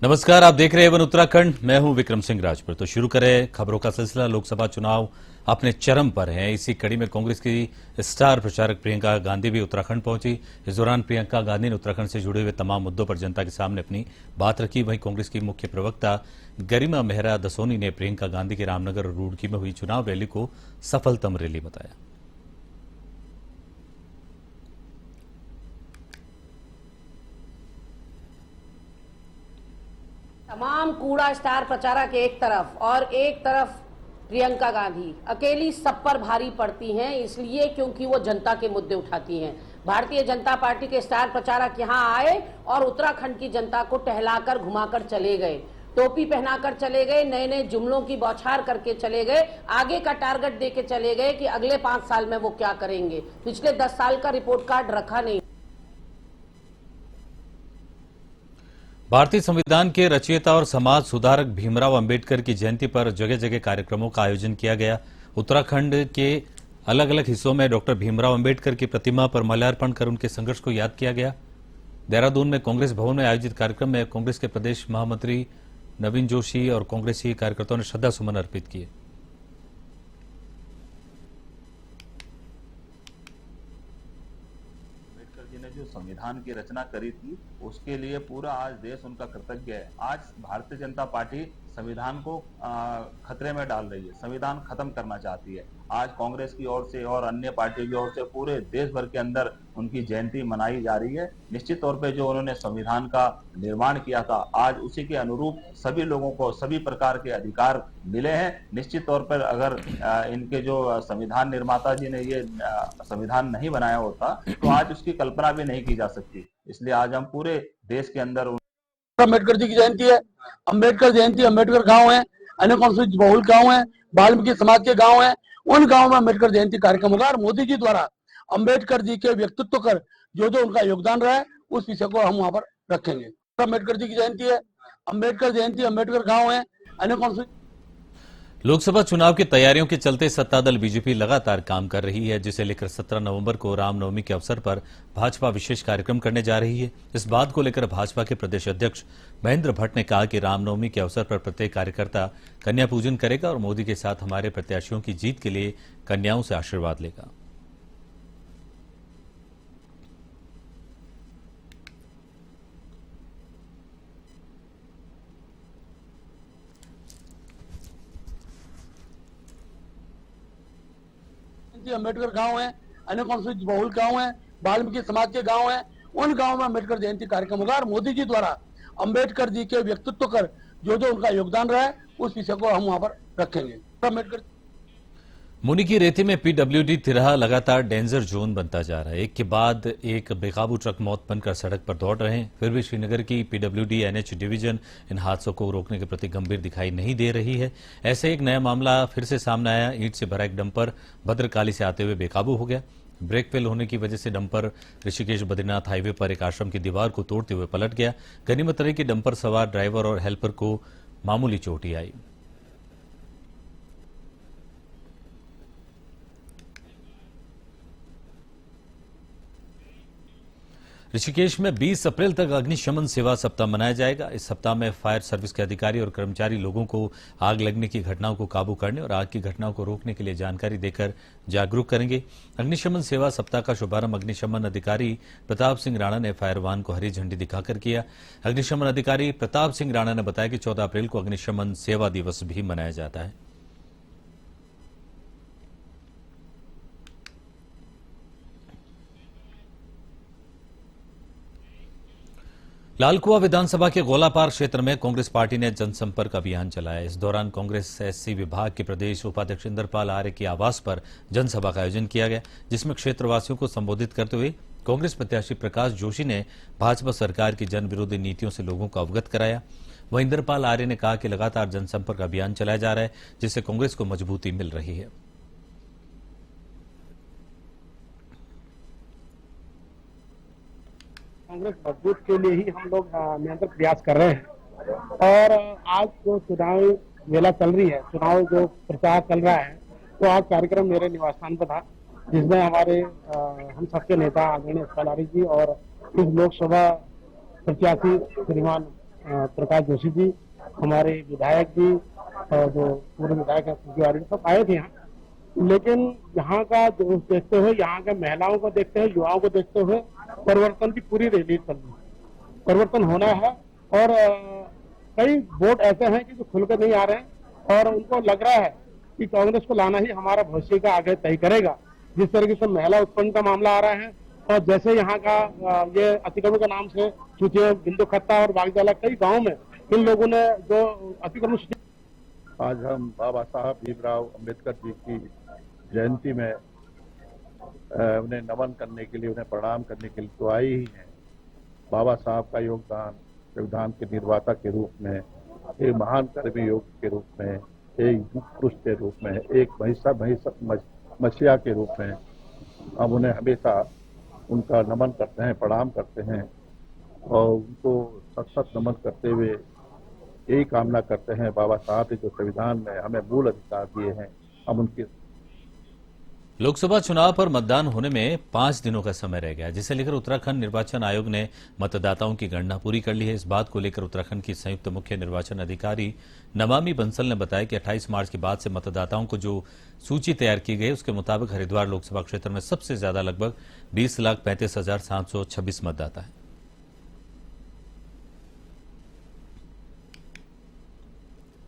नमस्कार, आप देख रहे हैं वन उत्तराखंड। मैं हूं विक्रम सिंह राजपुर। तो शुरू करें खबरों का सिलसिला। लोकसभा चुनाव अपने चरम पर हैं। इसी कड़ी में कांग्रेस की स्टार प्रचारक प्रियंका गांधी भी उत्तराखंड पहुंची। इस दौरान प्रियंका गांधी ने उत्तराखंड से जुड़े हुए तमाम मुद्दों पर जनता के सामने अपनी बात रखी। वहीं कांग्रेस की मुख्य प्रवक्ता गरिमा मेहरा दसोनी ने प्रियंका गांधी के रामनगर और रुड़की में हुई चुनाव रैली को सफलतम रैली बताया। तमाम कूड़ा स्टार प्रचारक एक तरफ और एक तरफ प्रियंका गांधी अकेली सब पर भारी पड़ती हैं, इसलिए क्योंकि वो जनता के मुद्दे उठाती हैं। भारतीय जनता पार्टी के स्टार प्रचारक यहां आए और उत्तराखंड की जनता को टहलाकर घुमाकर चले गए, टोपी पहनाकर चले गए, नए नए जुमलों की बौछार करके चले गए, आगे का टारगेट देके चले गए कि अगले 5 साल में वो क्या करेंगे। पिछले 10 साल का रिपोर्ट कार्ड रखा नहीं। भारतीय संविधान के रचयिता और समाज सुधारक भीमराव अंबेडकर की जयंती पर जगह जगह कार्यक्रमों का आयोजन किया गया। उत्तराखंड के अलग अलग हिस्सों में डॉक्टर भीमराव अंबेडकर की प्रतिमा पर माल्यार्पण कर उनके संघर्ष को याद किया गया। देहरादून में कांग्रेस भवन में आयोजित कार्यक्रम में कांग्रेस के प्रदेश महामंत्री नवीन जोशी और कांग्रेसी कार्यकर्ताओं ने श्रद्धासुमन अर्पित किए। ने जो संविधान की रचना करी थी उसके लिए पूरा आज देश उनका कृतज्ञ है। आज भारतीय जनता पार्टी संविधान को खतरे में डाल रही है, संविधान खत्म करना चाहती है। आज कांग्रेस की ओर से और अन्य पार्टियों की ओर से पूरे देश भर के अंदर उनकी जयंती मनाई जा रही है। निश्चित तौर पे जो उन्होंने संविधान का निर्माण किया था, आज उसी के अनुरूप सभी लोगों को सभी प्रकार के अधिकार मिले हैं। निश्चित तौर पर अगर इनके जो संविधान निर्माता जी ने ये संविधान नहीं बनाया होता तो आज उसकी कल्पना भी नहीं की जा सकती। इसलिए आज हम पूरे देश के अंदर अम्बेडकर जी की जयंती है। अम्बेडकर जयंती, अम्बेडकर गांव है, अनुसूचित बहुल गांव है, वाल्मीकि समाज के गांव है, उन गांव में अम्बेडकर जयंती कार्यक्रम होगा। और मोदी जी द्वारा अम्बेडकर जी के व्यक्तित्व कर जो जो उनका योगदान रहा है उस विषय को हम वहां पर रखेंगे। अम्बेडकर जी की जयंती है। अम्बेडकर जयंती, अम्बेडकर गांव है, अनुसूचित। लोकसभा चुनाव की तैयारियों के चलते सत्तादल बीजेपी लगातार काम कर रही है, जिसे लेकर 17 नवंबर को रामनवमी के अवसर पर भाजपा विशेष कार्यक्रम करने जा रही है। इस बात को लेकर भाजपा के प्रदेश अध्यक्ष महेंद्र भट्ट ने कहा कि रामनवमी के अवसर पर प्रत्येक कार्यकर्ता कन्या पूजन करेगा और मोदी के साथ हमारे प्रत्याशियों की जीत के लिए कन्याओं से आशीर्वाद लेगा। अम्बेडकर गांव है, अनुसूचित बहुल गांव है, वाल्मीकि समाज के गांव है, उन गांव में अम्बेडकर जयंती कार्यक्रम होगा। और मोदी जी द्वारा अम्बेडकर जी के व्यक्तित्व कर जो जो उनका योगदान रहा है उस विषय को हम वहां पर रखेंगे। अम्बेडकर मुनि की रेती में पीडब्ल्यूडी तिराहा लगातार डेंजर जोन बनता जा रहा है। एक के बाद एक बेकाबू ट्रक मौत बनकर सड़क पर दौड़ रहे हैं। फिर भी श्रीनगर की पीडब्ल्यूडी एनएच डिवीजन इन हादसों को रोकने के प्रति गंभीर दिखाई नहीं दे रही है। ऐसे एक नया मामला फिर से सामने आया। ईंट से भरा एक डंपर भद्रकाली से आते हुए बेकाबू हो गया। ब्रेक फेल होने की वजह से डंपर ऋषिकेश बद्रीनाथ हाईवे पर एक आश्रम की दीवार को तोड़ते हुए पलट गया। गनीमत रही कि डंपर सवार ड्राइवर और हेल्पर को मामूली चोट ही आई। ऋषिकेश में 20 अप्रैल तक अग्निशमन सेवा सप्ताह मनाया जाएगा। इस सप्ताह में फायर सर्विस के अधिकारी और कर्मचारी लोगों को आग लगने की घटनाओं को काबू करने और आग की घटनाओं को रोकने के लिए जानकारी देकर जागरूक करेंगे। अग्निशमन सेवा सप्ताह का शुभारंभ अग्निशमन अधिकारी प्रताप सिंह राणा ने फायर वाहन को हरी झंडी दिखाकर किया। अग्निशमन अधिकारी प्रताप सिंह राणा ने बताया कि 14 अप्रैल को अग्निशमन सेवा दिवस भी मनाया जाता है। लालकुआ विधानसभा के गोलापार क्षेत्र में कांग्रेस पार्टी ने जनसंपर्क अभियान चलाया। इस दौरान कांग्रेस एससी विभाग के प्रदेश उपाध्यक्ष इंद्रपाल आर्य के आवास पर जनसभा का आयोजन किया गया, जिसमें क्षेत्रवासियों को संबोधित करते हुए कांग्रेस प्रत्याशी प्रकाश जोशी ने भाजपा सरकार की जन विरोधी नीतियों से लोगों को अवगत कराया। वहीं इंद्रपाल आर्य ने कहा कि लगातार जनसंपर्क अभियान चलाया जा रहा है, जिससे कांग्रेस को मजबूती मिल रही है। कांग्रेस मजबूत के लिए ही हम लोग निरंतर प्रयास कर रहे हैं। और आज जो चुनाव मेला चल रही है, चुनाव जो प्रचार चल रहा है, तो आज कार्यक्रम मेरे निवास स्थान पर था, जिसमें हमारे हम सबके नेता आदरणीय लारी जी और इस लोकसभा प्रत्याशी श्रीमान प्रकाश जोशी जी, हमारे विधायक जी और जो पूर्व विधायक है सब आए थे यहाँ। लेकिन यहाँ का जोश देखते हुए, यहाँ के महिलाओं को देखते हुए, युवाओं को देखते हुए परिवर्तन की पूरी रैली चल रही है। परिवर्तन होना है और कई वोट ऐसे हैं कि जो खुल कर नहीं आ रहे हैं और उनको लग रहा है कि कांग्रेस को लाना ही हमारा भविष्य का आगे तय करेगा। जिस तरीके से महिला उत्पन्न का मामला आ रहा है और जैसे यहाँ का ये अतिक्रमण के नाम से सूचिए बिंदु खत्ता और बागजाला कई गाँव में इन लोगों ने जो अतिक्रमण, आज हम बाबा साहब भीमराव अंबेडकर जी की जयंती में उन्हें नमन करने के लिए, उन्हें प्रणाम करने के लिए तो आए ही हैं। बाबा साहब का योगदान संविधान के निर्माता के रूप में, एक महान कर्मी योग के रूप में, एक युग पुरुष के रूप में, एक मसीहा के रूप में हम उन्हें हमेशा उनका नमन करते हैं, प्रणाम करते हैं और उनको सत नमन करते हुए यही कामना करते हैं बाबा साहब ने जो संविधान में हमें मूल अधिकार दिए हैं, हम उनके। लोकसभा चुनाव पर मतदान होने में 5 दिनों का समय रह गया, जिसे लेकर उत्तराखंड निर्वाचन आयोग ने मतदाताओं की गणना पूरी कर ली है। इस बात को लेकर उत्तराखंड की संयुक्त मुख्य निर्वाचन अधिकारी नमामि बंसल ने बताया कि 28 मार्च के बाद से मतदाताओं को जो सूची तैयार की गई उसके मुताबिक हरिद्वार लोकसभा क्षेत्र में सबसे ज्यादा लगभग 20,35,726 मतदाता है।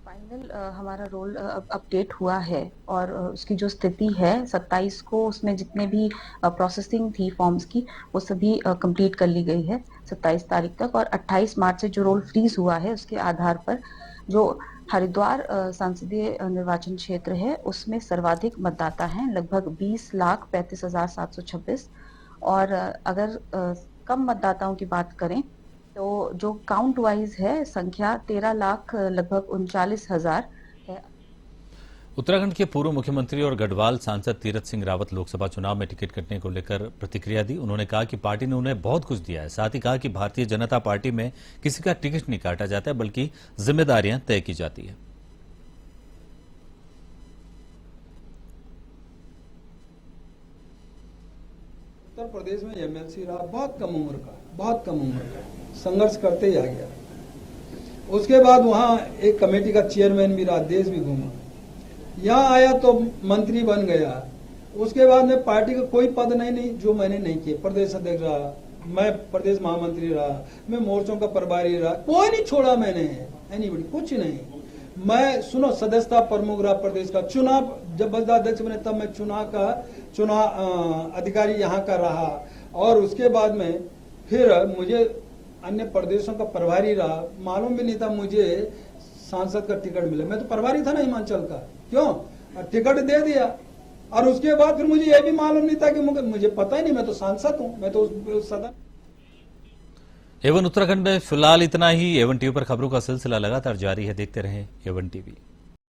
फाइनल हमारा रोल अपडेट हुआ है और उसकी जो स्थिति है 27 को उसमें जितने भी प्रोसेसिंग थी फॉर्म्स की वो सभी कंप्लीट कर ली गई है 27 तारीख तक। और 28 मार्च से जो रोल फ्रीज हुआ है उसके आधार पर जो हरिद्वार संसदीय निर्वाचन क्षेत्र है उसमें सर्वाधिक मतदाता हैं, लगभग 20,35,726। और अगर कम मतदाताओं की बात करें तो जो काउंट वाइज है संख्या 13 लाख लगभग 39,000 है। उत्तराखंड के पूर्व मुख्यमंत्री और गढ़वाल सांसद तीरथ सिंह रावत लोकसभा चुनाव में टिकट कटने को लेकर प्रतिक्रिया दी। उन्होंने कहा कि पार्टी ने उन्हें बहुत कुछ दिया है। साथ ही कहा कि भारतीय जनता पार्टी में किसी का टिकट नहीं काटा जाता है, बल्कि जिम्मेदारियां तय की जाती है। उत्तर प्रदेश में एमएलसी रहा, बहुत कम उम्र का संघर्ष करते ही आ गया। उसके बाद वहाँ एक कमेटी का चेयरमैन भी रहा, देश भी घूमा, यहाँ आया तो मंत्री बन गया। उसके बाद में पार्टी का कोई पद नहीं जो मैंने नहीं किए। प्रदेश अध्यक्ष रहा, मैं प्रदेश महामंत्री रहा, मैं मोर्चों का प्रभारी रहा, कोई नहीं छोड़ा मैंने, एनीबडी, कुछ नहीं। मैं सुनो सदस्यता प्रमुख रहा प्रदेश का, चुनाव जब अध्यक्ष बने तब मैं चुनाव अधिकारी यहाँ का रहा। और उसके बाद में फिर मुझे अन्य प्रदेशों का प्रभारी रहा, मालूम भी नहीं था मुझे सांसद का टिकट मिले। मैं तो प्रभारी था ना हिमाचल का, क्यों टिकट दे दिया। और उसके बाद फिर मुझे यह भी मालूम नहीं था कि मुझे पता ही नहीं, मैं तो सांसद हूं, मैं तो सदन। एवन उत्तराखंड में फिलहाल इतना ही। एवन टीवी पर खबरों का सिलसिला लगातार जारी है, देखते रहें एवन टीवी।